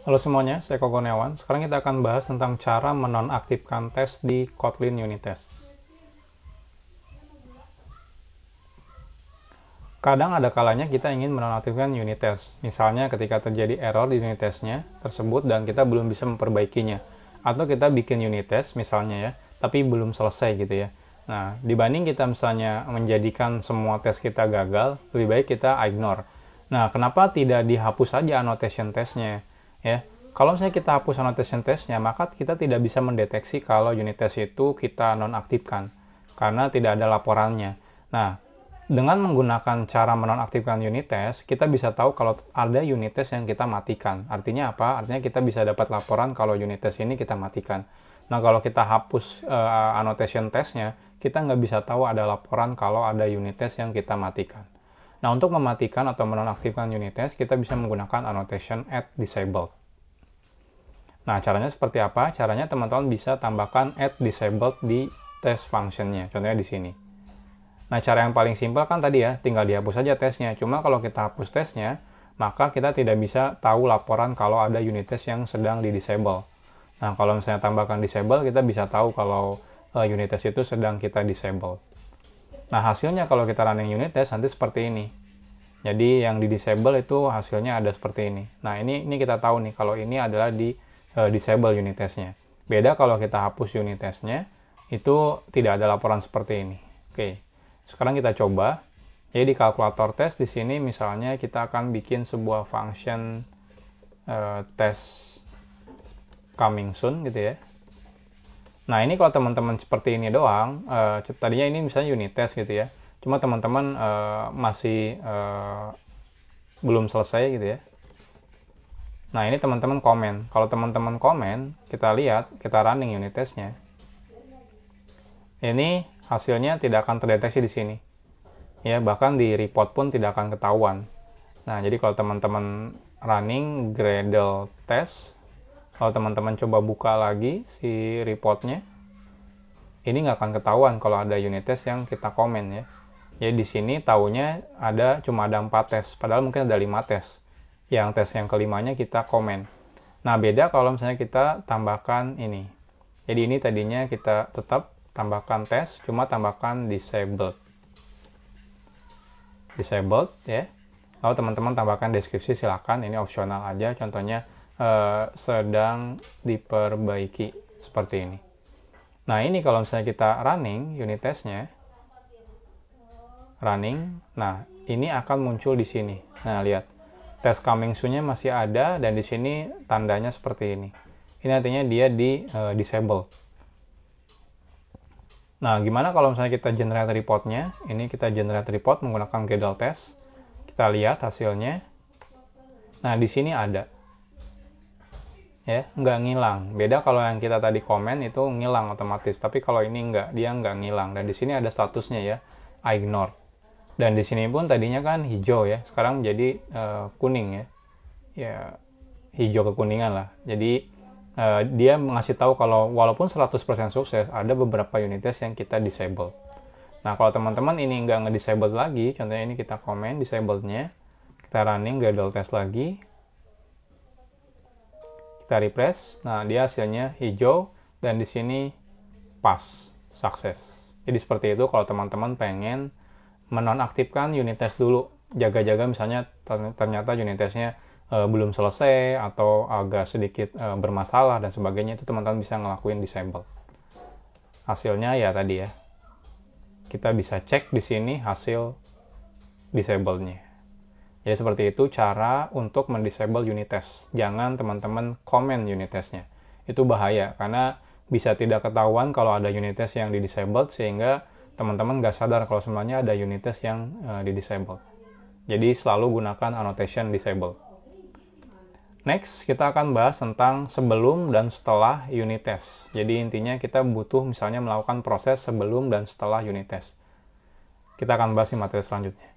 Halo semuanya, saya Koko Kurniawan. Sekarang kita akan bahas tentang cara menonaktifkan tes di Kotlin unit test. Kadang ada kalanya kita ingin menonaktifkan unit test. Misalnya ketika terjadi error di unit testnya tersebut dan kita belum bisa memperbaikinya. Atau kita bikin unit test misalnya ya, tapi belum selesai gitu ya. Nah, dibanding kita misalnya menjadikan semua tes kita gagal, lebih baik kita ignore. Nah, kenapa tidak dihapus saja annotation testnya? Ya, kalau misalnya kita hapus annotation testnya, maka kita tidak bisa mendeteksi kalau unit test itu kita nonaktifkan karena tidak ada laporannya. Nah, dengan menggunakan cara menonaktifkan unit test, kita bisa tahu kalau ada unit test yang kita matikan. Artinya apa? Artinya kita bisa dapat laporan kalau unit test ini kita matikan. Nah, kalau kita hapus annotation testnya, kita nggak bisa tahu ada laporan kalau ada unit test yang kita matikan. Nah, untuk mematikan atau menonaktifkan unit test, kita bisa menggunakan annotation @disabled. Nah, caranya seperti apa? Caranya teman-teman bisa tambahkan @disabled di test functionnya. Contohnya di sini. Nah, cara yang paling simpel kan tadi ya, tinggal dihapus saja tesnya. Cuma kalau kita hapus tesnya, maka kita tidak bisa tahu laporan kalau ada unit test yang sedang di-disable. Nah, kalau misalnya tambahkan disable, kita bisa tahu kalau unit test itu sedang kita disable. Nah, hasilnya kalau kita running unit test nanti seperti ini. Jadi yang di-disable itu hasilnya ada seperti ini. Nah, ini kita tahu nih kalau ini adalah disable unit testnya. Beda kalau kita hapus unit testnya, itu tidak ada laporan seperti ini. Oke. Sekarang kita coba. Jadi di kalkulator test di sini misalnya kita akan bikin sebuah function test coming soon gitu ya. Nah, ini kalau teman-teman seperti ini doang, tadinya ini misalnya unit test gitu ya. Cuma teman-teman masih belum selesai gitu ya. Nah, ini teman-teman komen. Kalau teman-teman komen, kita lihat, kita running unit testnya. Ini hasilnya tidak akan terdeteksi di sini. Ya, bahkan di report pun tidak akan ketahuan. Nah, jadi kalau teman-teman running Gradle test, kalau teman-teman coba buka lagi si reportnya, ini nggak akan ketahuan kalau ada unit test yang kita komen ya. Jadi di sini taunya cuma ada 4 tes, padahal mungkin ada 5 tes. Yang tes yang kelimanya kita komen. Nah, beda kalau misalnya kita tambahkan ini. Jadi ini tadinya kita tetap tambahkan tes, cuma tambahkan disabled. Disabled ya. Lalu teman-teman tambahkan deskripsi, silakan, ini opsional aja. Contohnya sedang diperbaiki seperti ini. Nah, ini kalau misalnya kita running unit testnya, running, nah ini akan muncul di sini. Nah, lihat, test coming soon-nya masih ada dan di sini tandanya seperti ini. Ini artinya dia disable. Nah, gimana kalau misalnya kita generate report-nya? Ini kita generate report menggunakan Gradle test. Kita lihat hasilnya. Nah, di sini ada. Ya, nggak ngilang. Beda kalau yang kita tadi komen itu ngilang otomatis. Tapi kalau ini dia nggak ngilang. Dan di sini ada statusnya ya, ignore. Dan di sini pun tadinya kan hijau ya, sekarang menjadi kuning ya. Ya, hijau kekuningan lah. Jadi dia ngasih tahu kalau walaupun 100% sukses, ada beberapa unit test yang kita disable. Nah, kalau teman-teman ini nggak nge-disable lagi, contohnya ini kita komen disablednya, kita running Gradle test lagi, kita refresh, nah dia hasilnya hijau dan di sini pass, sukses. Jadi seperti itu kalau teman-teman pengen menonaktifkan unit test dulu, jaga-jaga misalnya ternyata unit testnya belum selesai atau agak sedikit bermasalah dan sebagainya, itu teman-teman bisa ngelakuin disable. Hasilnya ya tadi ya, kita bisa cek di sini hasil disablednya. Jadi seperti itu cara untuk mendisable unit test. Jangan teman-teman komen unit testnya. Itu bahaya karena bisa tidak ketahuan kalau ada unit test yang di-disabled sehingga teman-teman nggak sadar kalau sebenarnya ada unit test yang di-disabled. Jadi selalu gunakan annotation disable. Next, kita akan bahas tentang sebelum dan setelah unit test. Jadi intinya kita butuh misalnya melakukan proses sebelum dan setelah unit test. Kita akan bahas di materi selanjutnya.